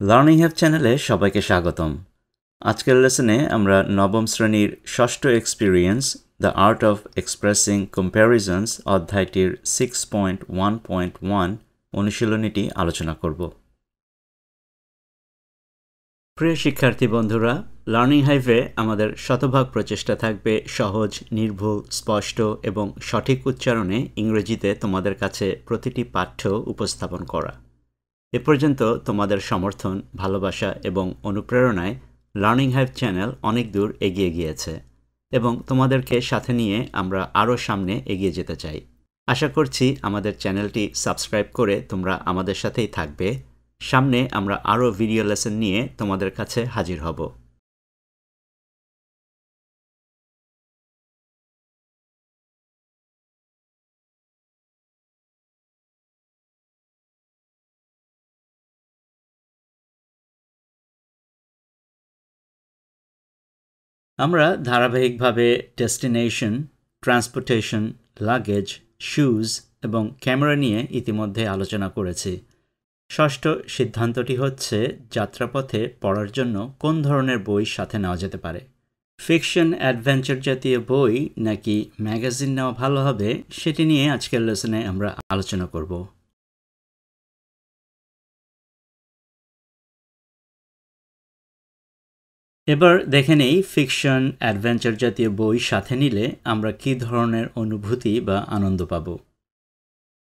Learning have চ্যানেলে সবাইকে স্বাগতম। আজকের লেসনে আমরা নবম শ্রেণীর ষষ্ঠ experience the art of expressing comparisons অধ্যায়টির 6.1.1 অনুশীলনীটি আলোচনা করব। প্রিয় শিক্ষার্থী বন্ধুরা, লার্নিং হাইভে আমাদের শতভাগ প্রচেষ্টা থাকবে সহজ, নির্ভুল, স্পষ্ট এবং সঠিক উচ্চারণে ইংরেজিতে তোমাদের কাছে প্রতিটি পাঠ্য উপস্থাপন করা। এ পর্যন্ত তোমাদের সমর্থন, ভালোবাসা এবং অনুপ্রেরণায় লার্নিং হাইভ চ্যানেল অনেক দূর এগিয়ে গিয়েছে এবং তোমাদেরকে সাথে নিয়ে আমরা আরও সামনে এগিয়ে যেতে চাই। আশা করছি আমাদের চ্যানেলটি সাবস্ক্রাইব করে তোমরা আমাদের সাথেই থাকবে। সামনে আমরা আরও ভিডিও লেসন নিয়ে তোমাদের কাছে হাজির হব। আমরা ধারাবাহিকভাবে ডেস্টিনেশন, ট্রান্সপোর্টেশন, লাগেজ, শুজ এবং ক্যামেরা নিয়ে ইতিমধ্যে আলোচনা করেছি। ষষ্ঠ সিদ্ধান্তটি হচ্ছে যাত্রাপথে পড়ার জন্য কোন ধরনের বই সাথে নেওয়া যেতে পারে। ফিকশন, অ্যাডভেঞ্চার জাতীয় বই নাকি ম্যাগাজিন নেওয়া ভালো হবে, সেটি নিয়ে আজকের লেসনে আমরা আলোচনা করব। এবার দেখে নেই ফিকশন, অ্যাডভেঞ্চার জাতীয় বই সাথে নিলে আমরা কী ধরনের অনুভূতি বা আনন্দ পাব।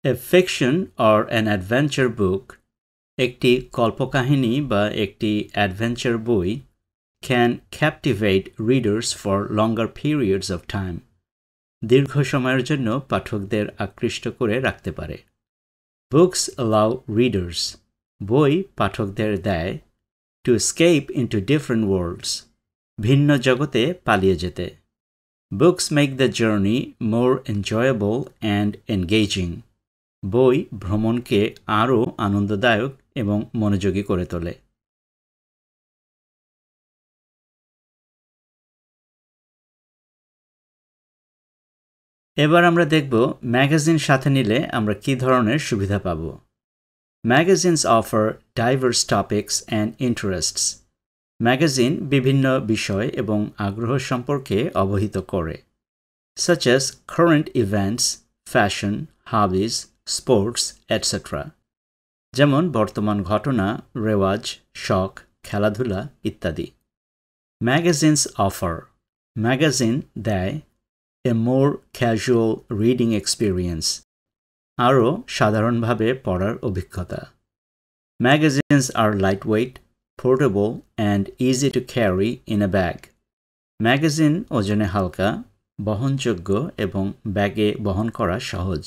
এ ফিকশন অর অ্যান অ্যাডভেঞ্চার বুক, একটি কল্পকাহিনী বা একটি অ্যাডভেঞ্চার বই, can captivate readers for longer periods of time, দীর্ঘ সময়ের জন্য পাঠকদের আকৃষ্ট করে রাখতে পারে। Books allow readers, বই পাঠকদের দেয়, to escape into different worlds, ভিন্ন জগতে পালিয়ে যেতে। Books make the journey more enjoyable and engaging, বই ভ্রমণকে আরও আনন্দদায়ক এবং মনোযোগী করে তোলে। এবার আমরা দেখব ম্যাগাজিন সাথে নিলে আমরা কী ধরনের সুবিধা পাব। Magazines offer diverse topics and interests, magazine বিভিন্ন বিষয় এবং আগ্রহ সম্পর্কে অবহিত করে, such as current events, fashion, hobbies, sports, etc. যেমন বর্তমান ঘটনা, রেওয়াজ, শখ, খেলাধুলা ইত্যাদি। ম্যাগাজিনস অফার, ম্যাগাজিন দেয় a more casual reading experience, আরও সাধারণভাবে পড়ার অভিজ্ঞতা। Magazines are lightweight, portable and easy to carry in a bag. Magazine ওজনে হালকা, বহনযোগ্য এবং ব্যাগে বহন করা সহজ।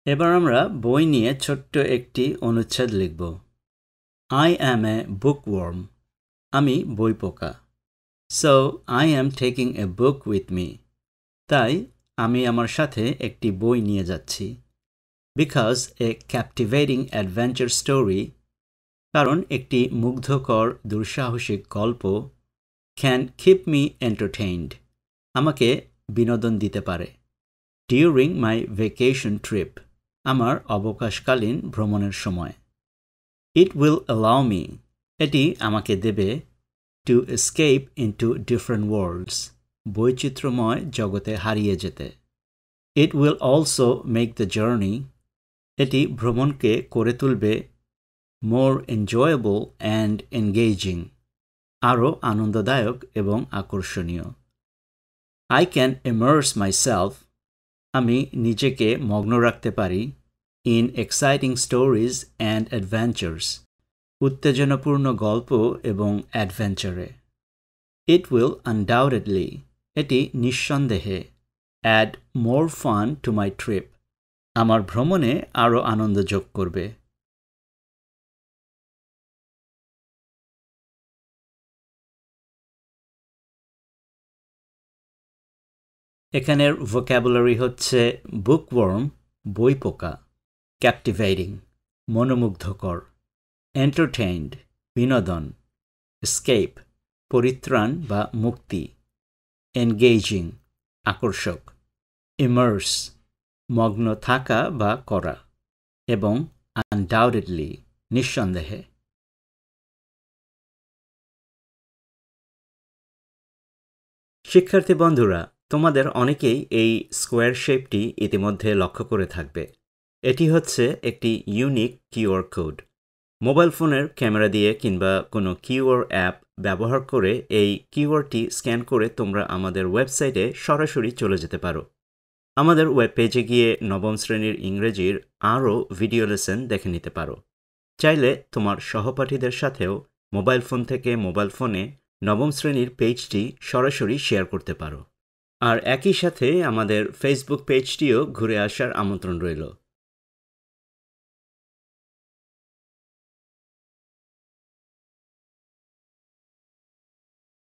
এবার আমরা বই নিয়ে ছোট্ট একটি অনুচ্ছেদ লিখব। I am a bookworm, আমি বই পোকা। So I am taking a book with me, তাই আমি আমার সাথে একটি বই নিয়ে যাচ্ছি। Because a captivating adventure story, কারণ একটি মুগ্ধকর দুঃসাহসিক গল্প, can keep me entertained, আমাকে বিনোদন দিতে পারে। During my vacation trip, আমার অবকাশকালীন ভ্রমণের সময়। It will allow me, এটি আমাকে দেবে, to escape into different worlds, বৈচিত্র্যময় জগতে হারিয়ে যেতে। It will also make the journey, এটি ভ্রমণকে করে তুলবে, more enjoyable and engaging, আরও আনন্দদায়ক এবং আকর্ষণীয়। I can immerse myself, আমি নিজেকে মগ্ন রাখতে পারি, in exciting stories and adventures, উত্তেজনাপূর্ণ গল্প এবং অ্যাডভেঞ্চারে। It will undoubtedly, এটি নিঃসন্দেহে, add more fun to my trip, আমার ভ্রমণে আরও আনন্দ যোগ করবে। এখানের ভোক্যাবুলারি হচ্ছে বুকওয়ার্ম, বই পোকা, ক্যাপটিভেটিং, মনোমুগ্ধকর, এন্টারটেইনড, বিনোদন, এসকেপ, পরিত্রাণ বা মুক্তি, এনগেজিং, আকর্ষক, ইমার্স, মগ্ন থাকা বা করা এবং undoubtedly নিঃসন্দেহে। শিক্ষার্থী বন্ধুরা, তোমাদের অনেকেই এই স্কোয়ার শেপটি ইতিমধ্যে লক্ষ্য করে থাকবে। এটি হচ্ছে একটি ইউনিক কিউআর কোড। মোবাইল ফোনের ক্যামেরা দিয়ে কিংবা কোনো কিউআর অ্যাপ ব্যবহার করে এই কিউআরটি স্ক্যান করে তোমরা আমাদের ওয়েবসাইটে সরাসরি চলে যেতে পারো। আমাদের ওয়েব পেজে গিয়ে নবম শ্রেণীর ইংরেজির আরও ভিডিও লেসন দেখে নিতে পারো। চাইলে তোমার সহপাঠীদের সাথেও মোবাইল ফোন থেকে মোবাইল ফোনে নবম শ্রেণীর পেজটি সরাসরি শেয়ার করতে পারো। আর একই সাথে আমাদের ফেসবুক পেজটিও ঘুরে আসার আমন্ত্রণ রইল।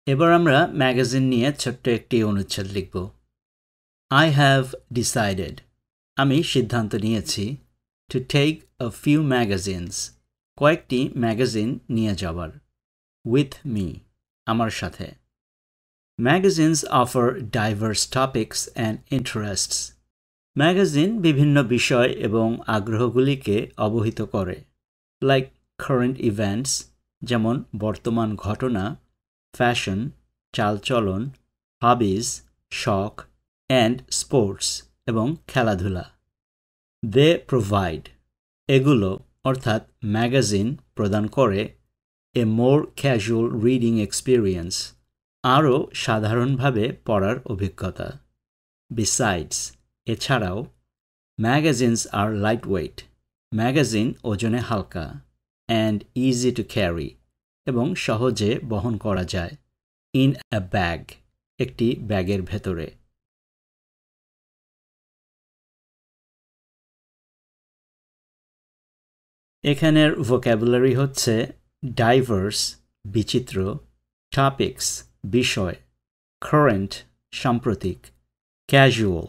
এবার আমরা ম্যাগাজিন নিয়ে ছোট্ট একটি অনুচ্ছেদ লিখব। I have decided, আমি সিদ্ধান্ত নিয়েছি, to take a few magazines, কয়েকটি ম্যাগাজিন নিয়ে যাওয়ার, with me, আমার সাথে। Magazines offer diverse topics and interests. Magazine বিভিন্ন বিষয় এবং আগ্রহগুলিকে অবহিত করে, like current events, যেমন বর্তমান ঘটনা, ফ্যাশন, চালচলন, হবিজ, শখ, and sports, এবং খেলাধুলা। They provide, এগুলো অর্থাৎ ম্যাগাজিন প্রদান করে, a more casual reading experience, আরও সাধারণভাবে পড়ার অভিজ্ঞতা। Besides, এছাড়াও, ম্যাগাজিনস আর লাইটওয়েট, ম্যাগাজিন ওজনে হালকা, and easy to carry, এবং সহজে বহন করা যায়, in a bag, একটি ব্যাগের ভেতরে। এখানের ভোক্যাবুলারি হচ্ছে ডাইভার্স, বিচিত্র, টপিকস, বিষয়, কারেন্ট, সাম্প্রতিক, ক্যাজুয়াল,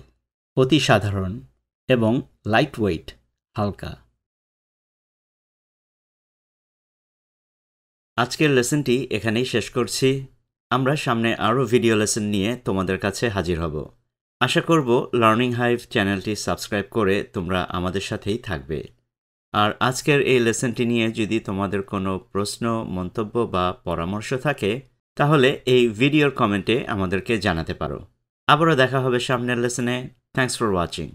অতি সাধারণ, এবং লাইটওয়েট, হালকা। আজকের লেসনটি এখানেই শেষ করছি। আমরা সামনে আরও ভিডিও লেসন নিয়ে তোমাদের কাছে হাজির হব। আশা করব লার্নিং হাইভ চ্যানেলটি সাবস্ক্রাইব করে তোমরা আমাদের সাথেই থাকবে। আর আজকের এই লেসনটি নিয়ে যদি তোমাদের কোনো প্রশ্ন, মন্তব্য বা পরামর্শ থাকে, তাহলে এই ভিডিওর কমেন্টে আমাদেরকে জানাতে পারো। আবারও দেখা হবে সামনের লেসনে। Thanks for watching.